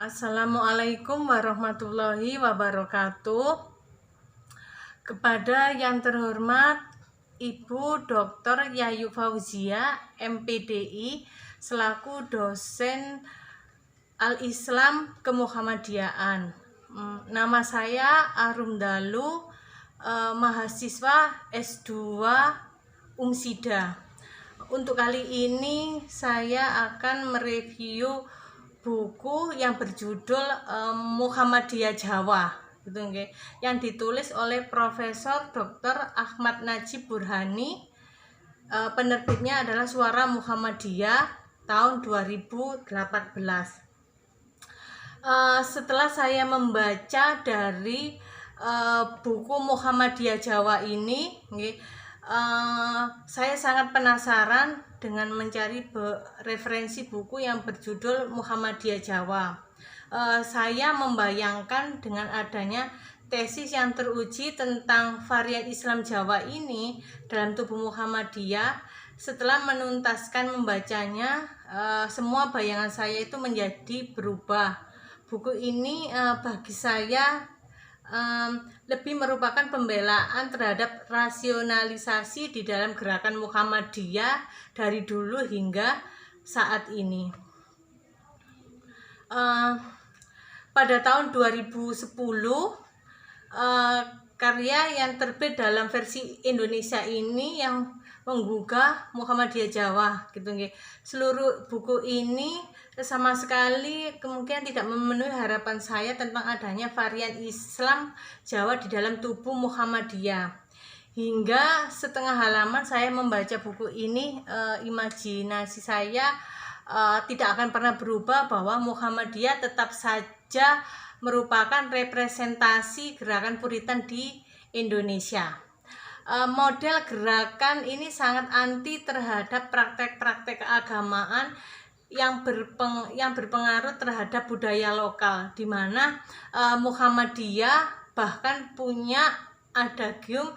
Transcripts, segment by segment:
Assalamualaikum warahmatullahi wabarakatuh. Kepada yang terhormat Ibu Dr. Yayu Fauzia, MPDI, selaku dosen Al-Islam Kemuhammadiyaan. Nama saya Arum Dalu, mahasiswa S2 Umsida. Untuk kali ini saya akan mereview buku yang berjudul Muhammadiyah Jawa, gitu, okay, yang ditulis oleh Profesor Dr. Ahmad Najib Burhani. Penerbitnya adalah Suara Muhammadiyah tahun 2018. Setelah saya membaca dari buku Muhammadiyah Jawa ini, okay, saya sangat penasaran dengan mencari referensi buku yang berjudul Muhammadiyah Jawa. Saya membayangkan dengan adanya tesis yang teruji tentang varian Islam Jawa ini dalam tubuh Muhammadiyah. Setelah menuntaskan membacanya, semua bayangan saya itu menjadi berubah. Buku ini bagi saya lebih merupakan pembelaan terhadap rasionalisasi di dalam gerakan Muhammadiyah dari dulu hingga saat ini. Pada tahun 2010, karya yang terbit dalam versi Indonesia ini yang menggugah Muhammadiyah Jawa, gitu. Seluruh buku ini sama sekali kemungkinan tidak memenuhi harapan saya tentang adanya varian Islam Jawa di dalam tubuh Muhammadiyah. Hingga setengah halaman saya membaca buku ini, imajinasi saya tidak akan pernah berubah bahwa Muhammadiyah tetap saja merupakan representasi gerakan Puritan di Indonesia. Model gerakan ini sangat anti terhadap praktek-praktek keagamaan yang berpengaruh terhadap budaya lokal, di mana Muhammadiyah bahkan punya adagium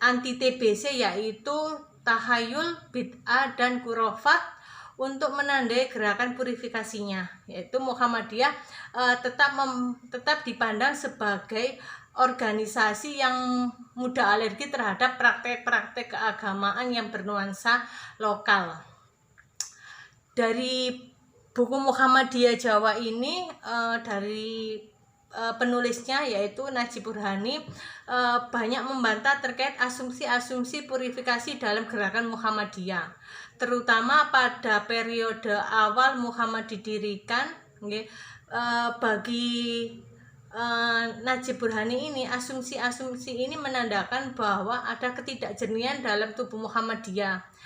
anti TBC, yaitu tahayul, bid'ah, dan khurafat untuk menandai gerakan purifikasinya, yaitu Muhammadiyah tetap dipandang sebagai organisasi yang mudah alergi terhadap praktek-praktek keagamaan yang bernuansa lokal. Dari buku Muhammadiyah Jawa ini, dari penulisnya yaitu Najib Burhani banyak membantah terkait asumsi-asumsi purifikasi dalam gerakan Muhammadiyah, terutama pada periode awal Muhammad didirikan. Bagi Najib Burhani ini, asumsi-asumsi ini menandakan bahwa ada ketidakjernihan dalam tubuh Muhammadiyah.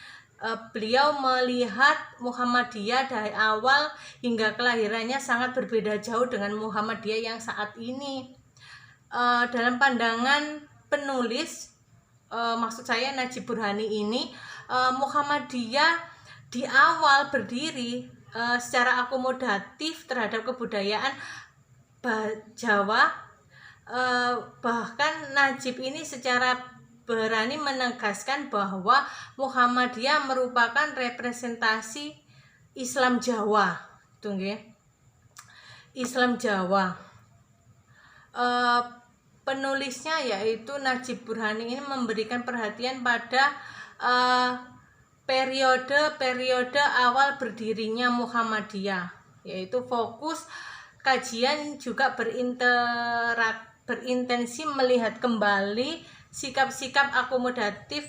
Beliau melihat Muhammadiyah dari awal hingga kelahirannya sangat berbeda jauh dengan Muhammadiyah yang saat ini. Dalam pandangan penulis, maksud saya Najib Burhani ini, Muhammadiyah di awal berdiri secara akomodatif terhadap kebudayaan Jawa. Bahkan Najib ini secara berani menegaskan bahwa Muhammadiyah merupakan representasi Islam Jawa, Islam Jawa. Penulisnya yaitu Najib Burhani ini memberikan perhatian pada periode awal berdirinya Muhammadiyah, yaitu fokus kajian juga berintensi melihat kembali sikap-sikap akomodatif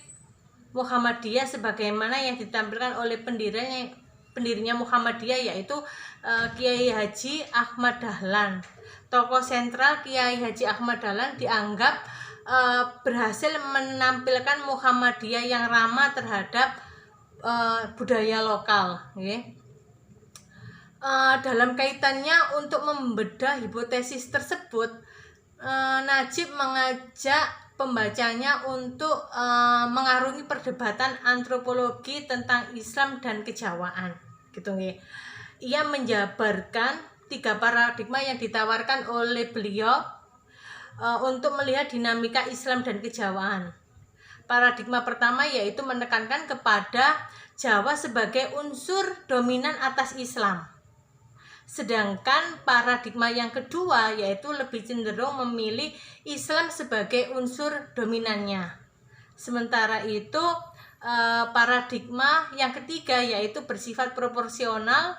Muhammadiyah sebagaimana yang ditampilkan oleh pendirinya Muhammadiyah, yaitu Kiai Haji Ahmad Dahlan. Tokoh sentral Kiai Haji Ahmad Dahlan dianggap berhasil menampilkan Muhammadiyah yang ramah terhadap budaya lokal. Dalam kaitannya untuk membedah hipotesis tersebut, Najib mengajak pembacanya untuk mengarungi perdebatan antropologi tentang Islam dan kejawaan, gitu. Ia menjabarkan 3 paradigma yang ditawarkan oleh beliau untuk melihat dinamika Islam dan kejawaan. Paradigma pertama yaitu menekankan kepada Jawa sebagai unsur dominan atas Islam. Sedangkan paradigma yang kedua yaitu lebih cenderung memilih Islam sebagai unsur dominannya. Sementara itu paradigma yang ketiga yaitu bersifat proporsional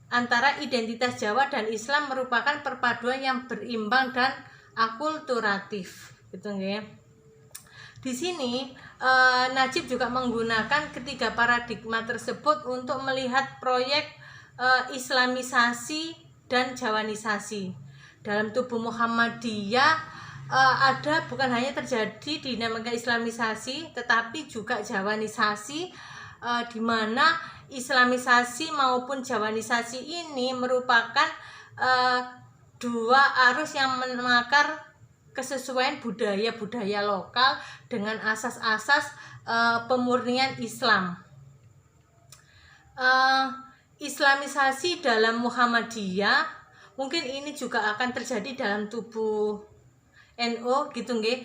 antara identitas Jawa dan Islam, merupakan perpaduan yang berimbang dan akulturatif, gitu ya. Di sini Najib juga menggunakan ketiga paradigma tersebut untuk melihat proyek Islamisasi dan Jawanisasi dalam tubuh Muhammadiyah. Ada bukan hanya terjadi dinamika Islamisasi tetapi juga Jawanisasi, di mana Islamisasi maupun Jawanisasi ini merupakan dua arus yang menakar kesesuaian budaya lokal dengan asas-asas pemurnian Islam. Islamisasi dalam Muhammadiyah mungkin ini juga akan terjadi dalam tubuh NU, gitu nggih.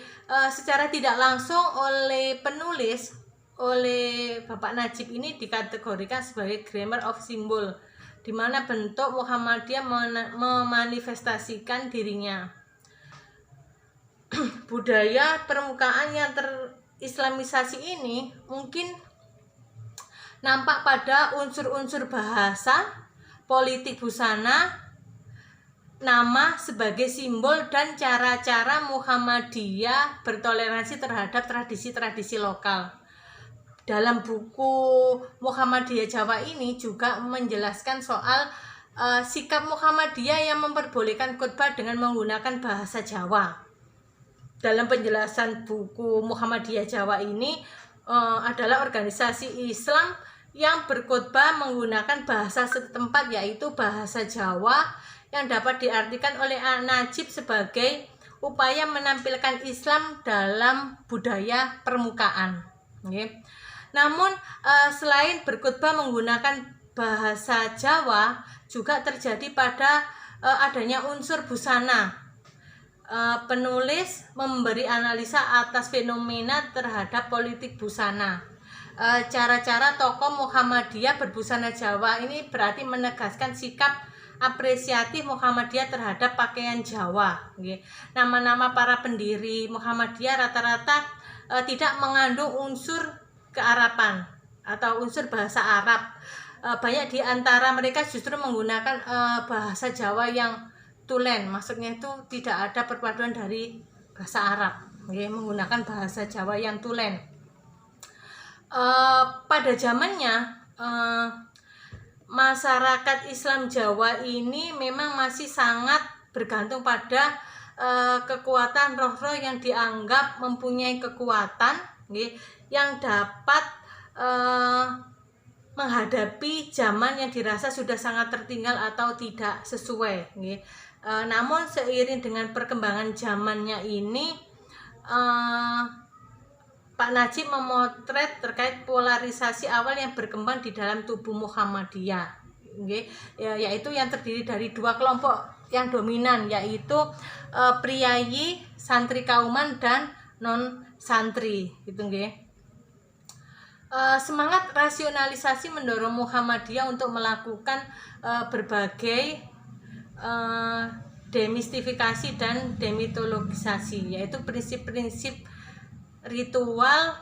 Secara tidak langsung oleh penulis, oleh Bapak Najib ini dikategorikan sebagai grammar of symbol, di mana bentuk Muhammadiyah memanifestasikan dirinya. Budaya permukaan yang terislamisasi ini mungkin nampak pada unsur-unsur bahasa, politik busana, nama sebagai simbol, dan cara-cara Muhammadiyah bertoleransi terhadap tradisi-tradisi lokal. Dalam buku Muhammadiyah Jawa ini juga menjelaskan soal sikap Muhammadiyah yang memperbolehkan khutbah dengan menggunakan bahasa Jawa. Dalam penjelasan buku Muhammadiyah Jawa ini adalah organisasi Islam yang berkhutbah menggunakan bahasa setempat, yaitu bahasa Jawa, yang dapat diartikan oleh Najib sebagai upaya menampilkan Islam dalam budaya permukaan. Okay. Namun selain berkhutbah menggunakan bahasa Jawa, juga terjadi pada adanya unsur busana. Penulis memberi analisa atas fenomena terhadap politik busana. Cara-cara tokoh Muhammadiyah berbusana Jawa ini berarti menegaskan sikap apresiatif Muhammadiyah terhadap pakaian Jawa. Nama-nama para pendiri Muhammadiyah rata-rata tidak mengandung unsur kearapan atau unsur bahasa Arab. Banyak di antara mereka justru menggunakan bahasa Jawa yang tulen, maksudnya itu tidak ada perpaduan dari bahasa Arab, menggunakan bahasa Jawa yang tulen. Pada zamannya masyarakat Islam Jawa ini memang masih sangat bergantung pada kekuatan roh-roh yang dianggap mempunyai kekuatan yang dapat menghadapi zaman yang dirasa sudah sangat tertinggal atau tidak sesuai. Namun seiring dengan perkembangan zamannya ini, Pak Najib memotret terkait polarisasi awal yang berkembang di dalam tubuh Muhammadiyah, yaitu yang terdiri dari dua kelompok yang dominan, yaitu priyayi, santri kauman, dan non santri, gitu nggih. Semangat rasionalisasi mendorong Muhammadiyah untuk melakukan berbagai demistifikasi dan demitologisasi, yaitu prinsip-prinsip ritual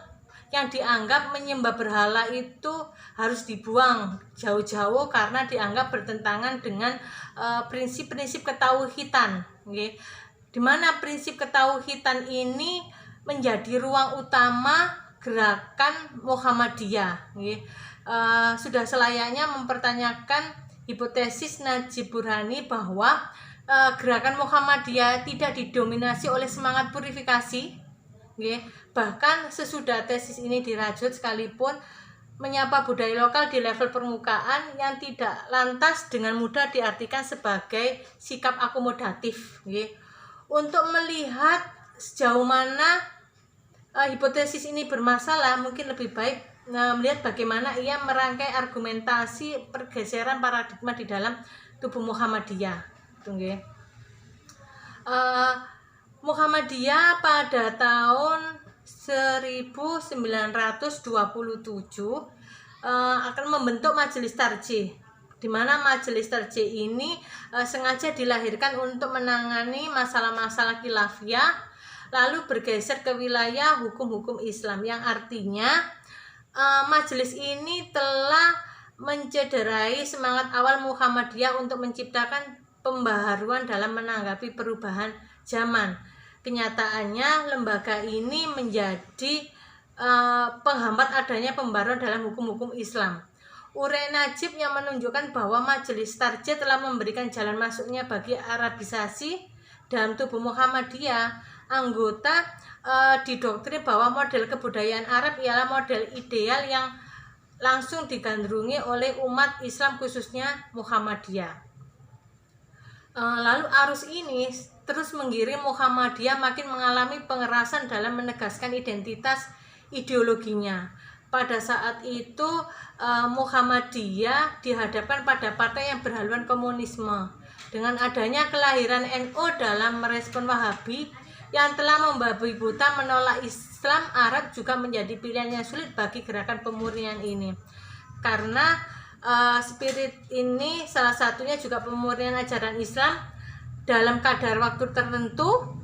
yang dianggap menyembah berhala itu harus dibuang jauh-jauh karena dianggap bertentangan dengan prinsip-prinsip ketauhidan, di mana prinsip ketauhidan ini menjadi ruang utama gerakan Muhammadiyah. Sudah selayaknya mempertanyakan hipotesis Najib Burhani bahwa gerakan Muhammadiyah tidak didominasi oleh semangat purifikasi. Bahkan sesudah tesis ini dirajut sekalipun, menyapa budaya lokal di level permukaan yang tidak lantas dengan mudah diartikan sebagai sikap akomodatif. Untuk melihat sejauh mana hipotesis ini bermasalah, mungkin lebih baik melihat bagaimana ia merangkai argumentasi pergeseran paradigma di dalam tubuh Muhammadiyah. Muhammadiyah pada tahun 1927 akan membentuk majelis tarjih di mana Majelis Tarjih ini sengaja dilahirkan untuk menangani masalah-masalah khilafiyah, lalu bergeser ke wilayah hukum-hukum Islam, yang artinya majelis ini telah mencederai semangat awal Muhammadiyah untuk menciptakan pembaharuan dalam menanggapi perubahan zaman. Kenyataannya lembaga ini menjadi penghambat adanya pembaruan dalam hukum-hukum Islam. Uraian Najib yang menunjukkan bahwa Majelis Tarjih telah memberikan jalan masuknya bagi Arabisasi dalam tubuh Muhammadiyah. Anggota didoktrin bahwa model kebudayaan Arab ialah model ideal yang langsung digandrungi oleh umat Islam, khususnya Muhammadiyah. Lalu arus ini terus menggiring Muhammadiyah makin mengalami pengerasan dalam menegaskan identitas ideologinya. Pada saat itu Muhammadiyah dihadapkan pada partai yang berhaluan komunisme. Dengan adanya kelahiran NU dalam merespon Wahabi yang telah membabi buta menolak Islam, Arab juga menjadi pilihan yang sulit bagi gerakan pemurnian ini. Karena spirit ini salah satunya juga pemurnian ajaran Islam dalam kadar waktu tertentu.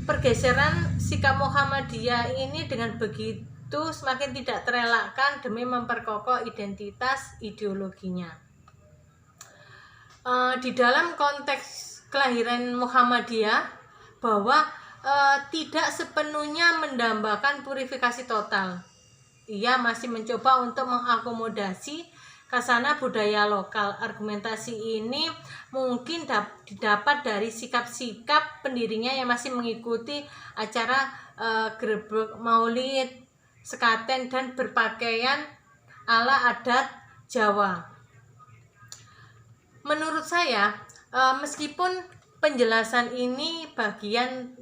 Pergeseran sikap Muhammadiyah ini dengan begitu semakin tidak terelakkan demi memperkokoh identitas ideologinya. Di dalam konteks kelahiran Muhammadiyah, bahwa tidak sepenuhnya mendambakan purifikasi total. Ia masih mencoba untuk mengakomodasi kasana budaya lokal. Argumentasi ini mungkin didapat dari sikap-sikap pendirinya yang masih mengikuti acara grebek maulid, sekaten, dan berpakaian ala adat Jawa. Menurut saya, meskipun penjelasan ini bagian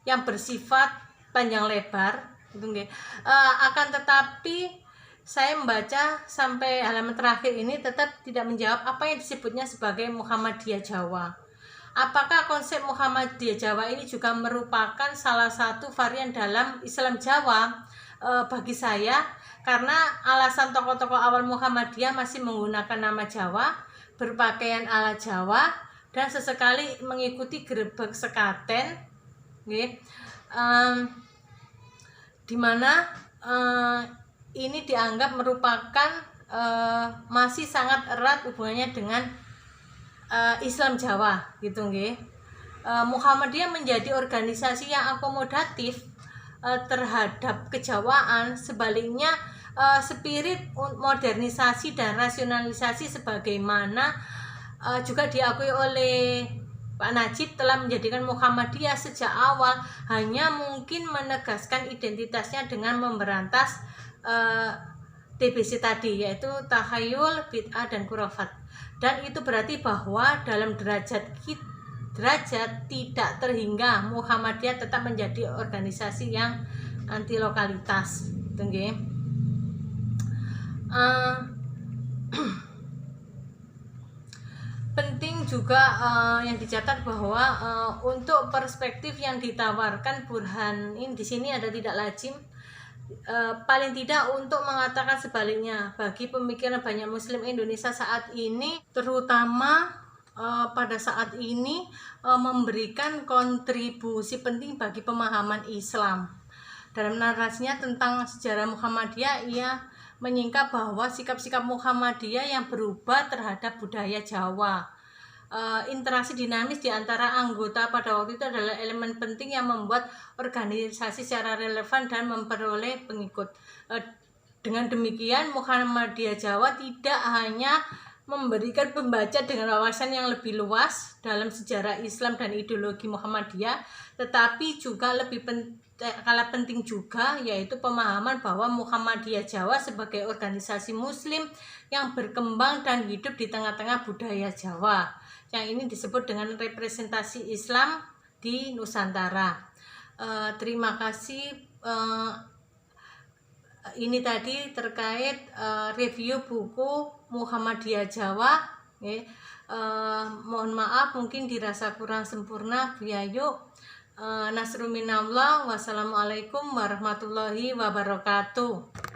yang bersifat panjang lebar, akan tetapi saya membaca sampai halaman terakhir ini tetap tidak menjawab apa yang disebutnya sebagai Muhammadiyah Jawa. Apakah konsep Muhammadiyah Jawa ini juga merupakan salah satu varian dalam Islam Jawa? Bagi saya, karena alasan tokoh-tokoh awal Muhammadiyah masih menggunakan nama Jawa, berpakaian ala Jawa, dan sesekali mengikuti grebek sekaten, di mana ini dianggap merupakan masih sangat erat hubungannya dengan Islam Jawa, Muhammadiyah menjadi organisasi yang akomodatif terhadap kejawaan. Sebaliknya, spirit modernisasi dan rasionalisasi sebagaimana juga diakui oleh Pak Najib telah menjadikan Muhammadiyah sejak awal hanya mungkin menegaskan identitasnya dengan memberantas TBC tadi, yaitu takhayul, bid'ah, dan khurafat. Dan itu berarti bahwa dalam derajat tidak terhingga Muhammadiyah tetap menjadi organisasi yang anti lokalitas. Penting juga yang dicatat bahwa untuk perspektif yang ditawarkan Burhan ini di sini ada tidak lazim, paling tidak untuk mengatakan sebaliknya bagi pemikiran banyak Muslim Indonesia saat ini, terutama pada saat ini memberikan kontribusi penting bagi pemahaman Islam. Dalam narasinya tentang sejarah Muhammadiyah, ia menyingkap bahwa sikap-sikap Muhammadiyah yang berubah terhadap budaya Jawa. Interaksi dinamis di antara anggota pada waktu itu adalah elemen penting yang membuat organisasi secara relevan dan memperoleh pengikut. Dengan demikian, Muhammadiyah Jawa tidak hanya memberikan pembaca dengan wawasan yang lebih luas dalam sejarah Islam dan ideologi Muhammadiyah, tetapi juga lebih kalah penting juga, yaitu pemahaman bahwa Muhammadiyah Jawa sebagai organisasi Muslim yang berkembang dan hidup di tengah-tengah budaya Jawa. Yang ini disebut dengan representasi Islam di Nusantara. Terima kasih. Ini tadi terkait review buku Muhammadiyah Jawa. Mohon maaf mungkin dirasa kurang sempurna. Biayu. Nasru minallah. Wassalamualaikum warahmatullahi wabarakatuh.